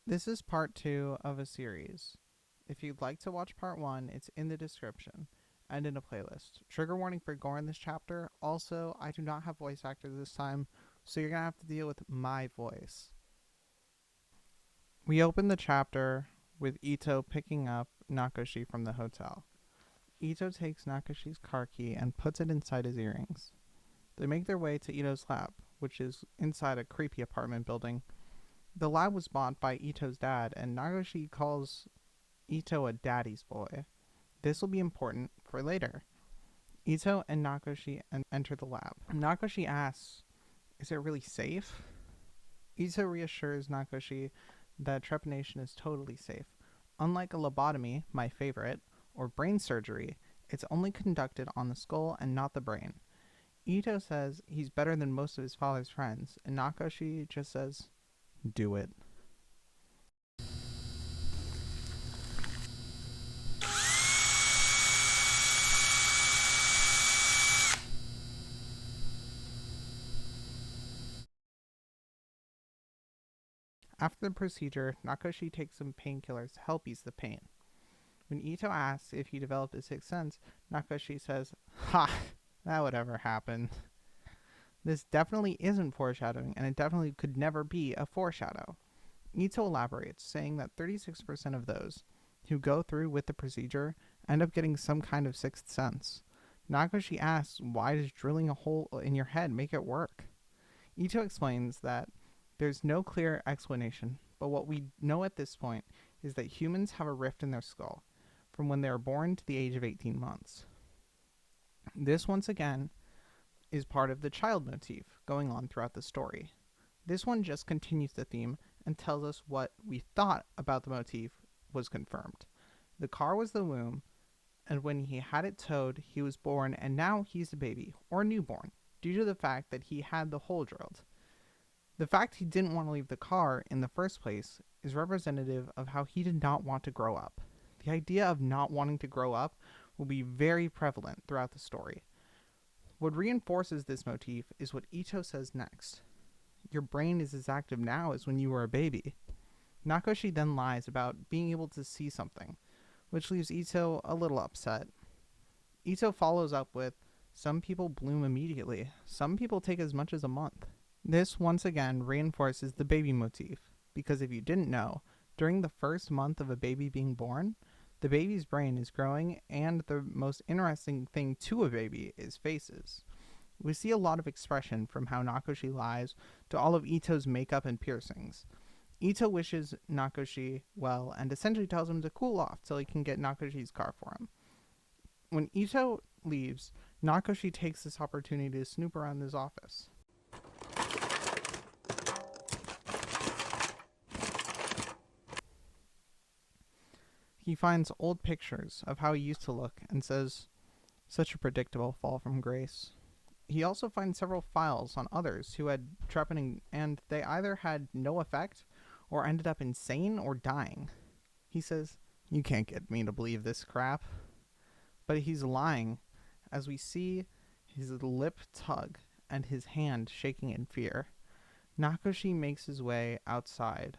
This is part 2 of a series. If you'd like to watch part 1, it's in the description and in a playlist. Trigger warning for gore in this chapter. Also, I do not have voice actors this time, so you're going to have to deal with my voice. We open the chapter with Ito picking up Nakoshi from the hotel. Ito takes Nakoshi's car key and puts it inside his earrings. They make their way to Ito's lab, which is inside a creepy apartment building. The lab was bought by Ito's dad, and Nagoshi calls Ito a daddy's boy. This will be important for later. Ito and Nagoshi enter the lab. Nagoshi asks, "Is it really safe?" Ito reassures Nagoshi that trepanation is totally safe. Unlike a lobotomy, my favorite, or brain surgery, it's only conducted on the skull and not the brain. Ito says he's better than most of his father's friends, and Nagoshi just says, "Do it." After the procedure, Nakoshi takes some painkillers to help ease the pain. When Ito asks if he developed a sixth sense, Nakoshi says, "Ha! That would ever happen." This definitely isn't foreshadowing, and it definitely could never be a foreshadow. Ito elaborates, saying that 36% of those who go through with the procedure end up getting some kind of sixth sense. Nakoshi asks, why does drilling a hole in your head make it work? Ito explains that there's no clear explanation, but what we know at this point is that humans have a rift in their skull from when they are born to the age of 18 months. This, once again, is part of the child motif going on throughout the story. This one just continues the theme and tells us what we thought about the motif was confirmed. The car was the womb, and when he had it towed, he was born, and now he's a baby, or newborn, due to the fact that he had the hole drilled. The fact he didn't want to leave the car in the first place is representative of how he did not want to grow up. The idea of not wanting to grow up will be very prevalent throughout the story. What reinforces this motif is what Ito says next. Your brain is as active now as when you were a baby. Nakoshi then lies about being able to see something, which leaves Ito a little upset. Ito follows up with, some people bloom immediately, some people take as much as a month. This once again reinforces the baby motif, because if you didn't know, during the first month of a baby being born, the baby's brain is growing, and the most interesting thing to a baby is faces. We see a lot of expression from how Nakoshi lies to all of Ito's makeup and piercings. Ito wishes Nakoshi well and essentially tells him to cool off till he can get Nakoshi's car for him. When Ito leaves, Nakoshi takes this opportunity to snoop around his office. He finds old pictures of how he used to look and says, such a predictable fall from grace. He also finds several files on others who had trepanning, and they either had no effect or ended up insane or dying. He says, you can't get me to believe this crap. But he's lying, as we see his lip tug and his hand shaking in fear. Nakoshi makes his way outside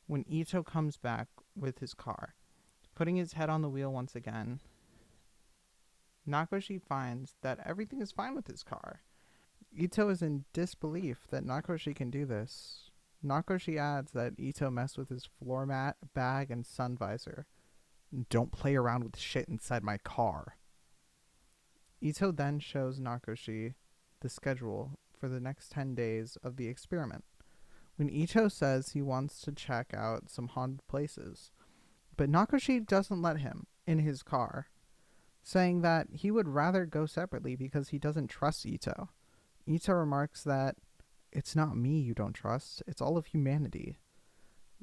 when Ito comes back with his car. Putting his head on the wheel once again, Nakoshi finds that everything is fine with his car. Ito is in disbelief that Nakoshi can do this. Nakoshi adds that Ito messed with his floor mat, bag, and sun visor. Don't play around with shit inside my car. Ito then shows Nakoshi the schedule for the next 10 days of the experiment. When Ito says he wants to check out some haunted places, but Nakoshi doesn't let him in his car, saying that he would rather go separately because he doesn't trust Ito. Ito remarks that it's not me you don't trust, it's all of humanity.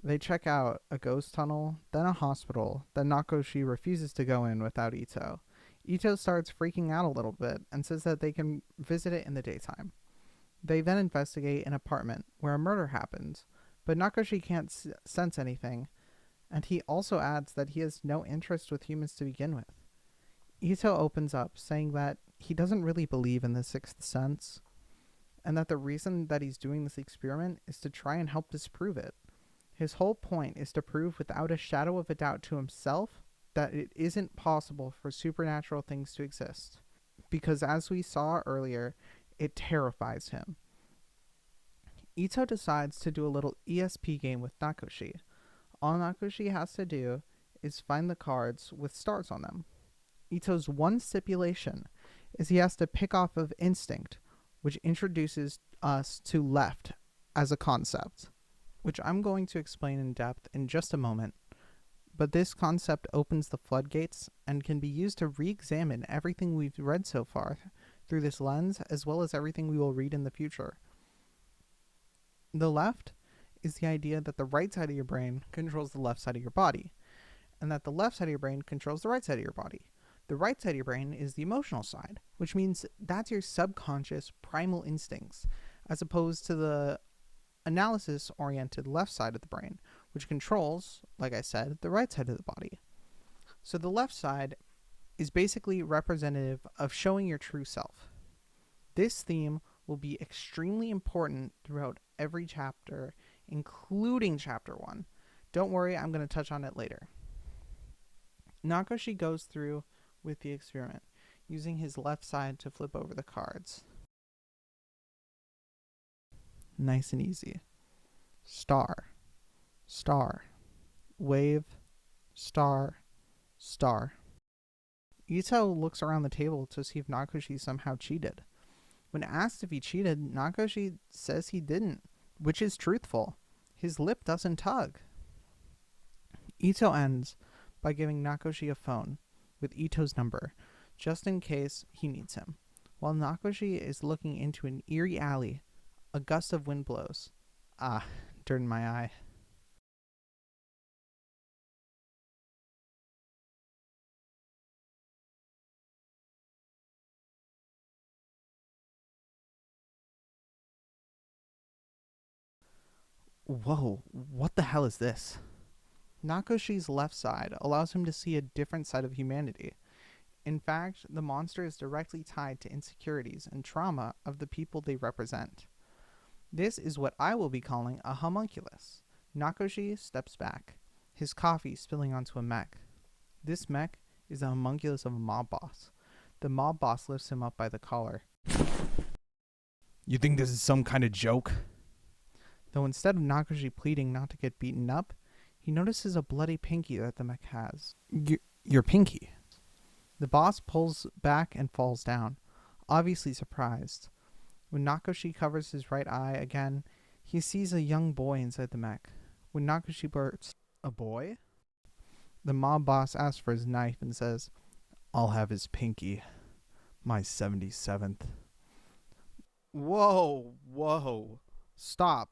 They check out a ghost tunnel, then a hospital, then Nakoshi refuses to go in without Ito. Ito starts freaking out a little bit and says that they can visit it in the daytime. They then investigate an apartment where a murder happens, but Nakoshi can't sense anything, and he also adds that he has no interest with humans to begin with. Ito opens up, saying that he doesn't really believe in the sixth sense, and that the reason that he's doing this experiment is to try and help disprove it. His whole point is to prove without a shadow of a doubt to himself that it isn't possible for supernatural things to exist. Because as we saw earlier, it terrifies him. Ito decides to do a little ESP game with Nakoshi. All Nakoshi has to do is find the cards with stars on them. Ito's one stipulation is he has to pick off of instinct, which introduces us to left as a concept, which I'm going to explain in depth in just a moment. But this concept opens the floodgates and can be used to re-examine everything we've read so far through this lens, as well as everything we will read in the future. The left is the idea that the right side of your brain controls the left side of your body, and that the left side of your brain controls the right side of your body. The right side of your brain is the emotional side, which means that's your subconscious primal instincts, as opposed to the analysis-oriented left side of the brain, which controls, like I said, the right side of the body. So the left side is basically representative of showing your true self. This theme will be extremely important throughout every chapter, including chapter 1. Don't worry, I'm going to touch on it later. Nakoshi goes through with the experiment, using his left side to flip over the cards. Nice and easy. Star, star, wave, star, star. Ito looks around the table to see if Nakoshi somehow cheated. When asked if he cheated, Nakoshi says he didn't, which is truthful. His lip doesn't tug. Ito ends by giving Nakoshi a phone with Ito's number, just in case he needs him. While Nakoshi is looking into an eerie alley, a gust of wind blows. Ah, dirt in my eye. Whoa, what the hell is this? Nakoshi's left side allows him to see a different side of humanity. In fact, the monster is directly tied to insecurities and trauma of the people they represent. This is what I will be calling a homunculus. Nakoshi steps back, his coffee spilling onto a mech. This mech is a homunculus of a mob boss. The mob boss lifts him up by the collar. You think this is some kind of joke? Though instead of Nakoshi pleading not to get beaten up, he notices a bloody pinky that the mech has. Your pinky? The boss pulls back and falls down, obviously surprised. When Nakoshi covers his right eye again, he sees a young boy inside the mech. When Nakoshi blurts, "A boy?" the mob boss asks for his knife and says, "I'll have his pinky. My 77th. Whoa. Stop.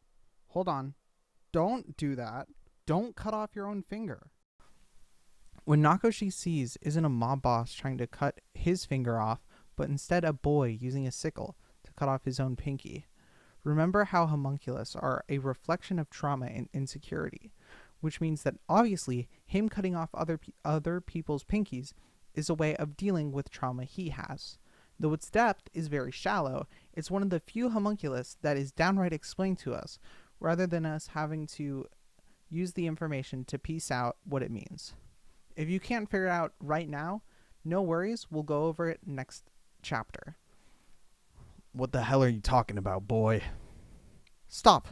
Hold on. Don't do that. Don't cut off your own finger. What Nakoshi sees isn't a mob boss trying to cut his finger off, but instead a boy using a sickle to cut off his own pinky. Remember how homunculus are a reflection of trauma and insecurity, which means that obviously him cutting off other people's pinkies is a way of dealing with trauma he has. Though its depth is very shallow, it's one of the few homunculus that is downright explained to us, rather than us having to use the information to piece out what it means. If you can't figure it out right now, no worries, we'll go over it next chapter. What the hell are you talking about, boy? Stop.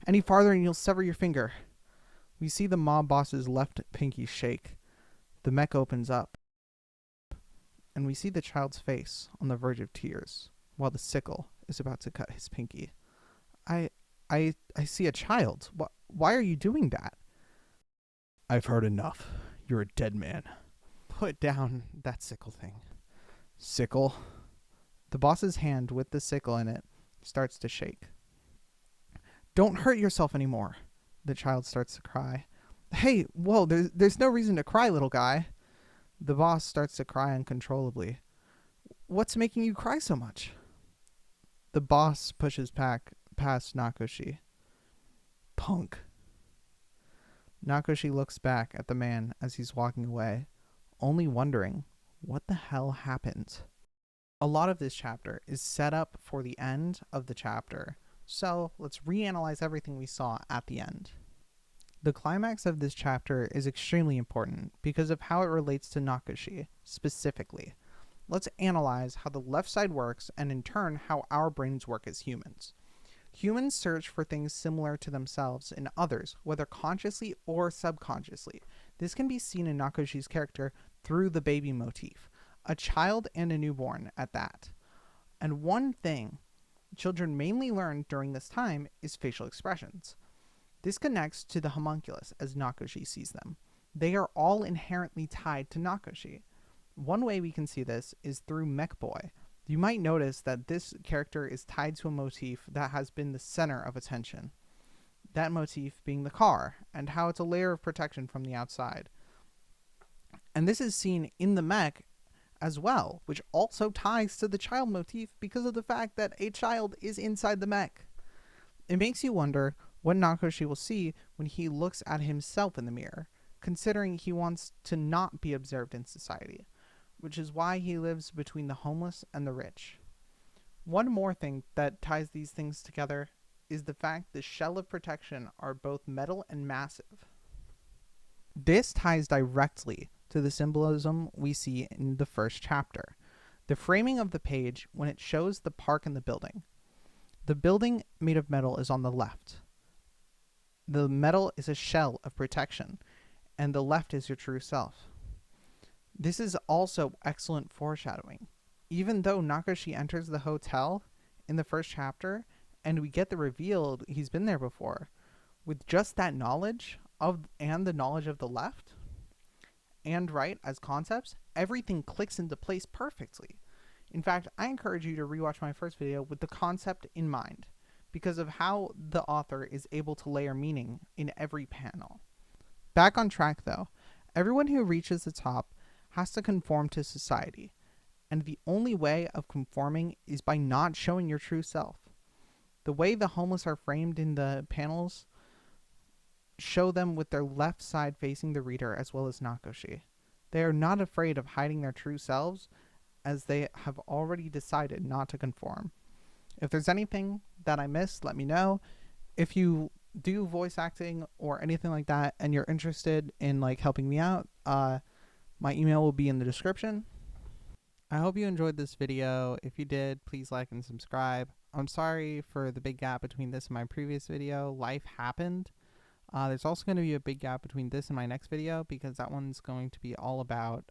Any farther and you'll sever your finger. We see the mob boss's left pinky shake. The mech opens up, and we see the child's face on the verge of tears, while the sickle is about to cut his pinky. I see a child. Why are you doing that? I've heard enough. You're a dead man. Put down that sickle thing. Sickle? The boss's hand with the sickle in it starts to shake. Don't hurt yourself anymore. The child starts to cry. Hey, whoa, there's no reason to cry, little guy. The boss starts to cry uncontrollably. What's making you cry so much? The boss pushes past Nakoshi. Punk. Nakoshi looks back at the man as he's walking away, only wondering what the hell happened. A lot of this chapter is set up for the end of the chapter, So let's reanalyze everything we saw at the end. The climax of this chapter is extremely important because of how it relates to Nakashi, specifically. Let's analyze how the left side works and in turn how our brains work as humans. Humans search for things similar to themselves in others, whether consciously or subconsciously. This can be seen in Nakashi's character through the baby motif, a child and a newborn at that. And one thing children mainly learn during this time is facial expressions. This connects to the homunculus as Nakashi sees them. They are all inherently tied to Nakashi. One way we can see this is through Mech Boy. You might notice that this character is tied to a motif that has been the center of attention. That motif being the car, and how it's a layer of protection from the outside. And this is seen in the mech as well, which also ties to the child motif because of the fact that a child is inside the mech. It makes you wonder what Nakashi will see when he looks at himself in the mirror, considering he wants to not be observed in society, which is why he lives between the homeless and the rich. One more thing that ties these things together is the fact the shell of protection are both metal and massive. This ties directly to the symbolism we see in the first chapter. The framing of the page when it shows the park and the building. The building made of metal is on the left. The metal is a shell of protection, and the left is your true self. This is also excellent foreshadowing. Even though Nakashi enters the hotel in the first chapter, and we get the reveal he's been there before, with just that knowledge of and the knowledge of the left and right as concepts, everything clicks into place perfectly. In fact, I encourage you to rewatch my first video with the concept in mind, because of how the author is able to layer meaning in every panel. Back on track though, everyone who reaches the top has to conform to society, and the only way of conforming is by not showing your true self. The way the homeless are framed in the panels show them with their left side facing the reader as well as Nakashi. They are not afraid of hiding their true selves as they have already decided not to conform. If there's anything that I missed, let me know. If you do voice acting or anything like that and you're interested in helping me out, my email will be in the description. I hope you enjoyed this video. If you did, please like and subscribe. I'm sorry for the big gap between this and my previous video. Life happened. There's also going to be a big gap between this and my next video because that one's going to be all about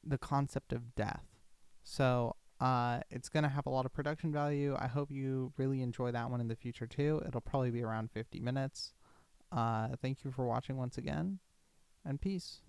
the concept of death. So it's going to have a lot of production value. I hope you really enjoy that one in the future too. It'll probably be around 50 minutes. Thank you for watching once again, and peace.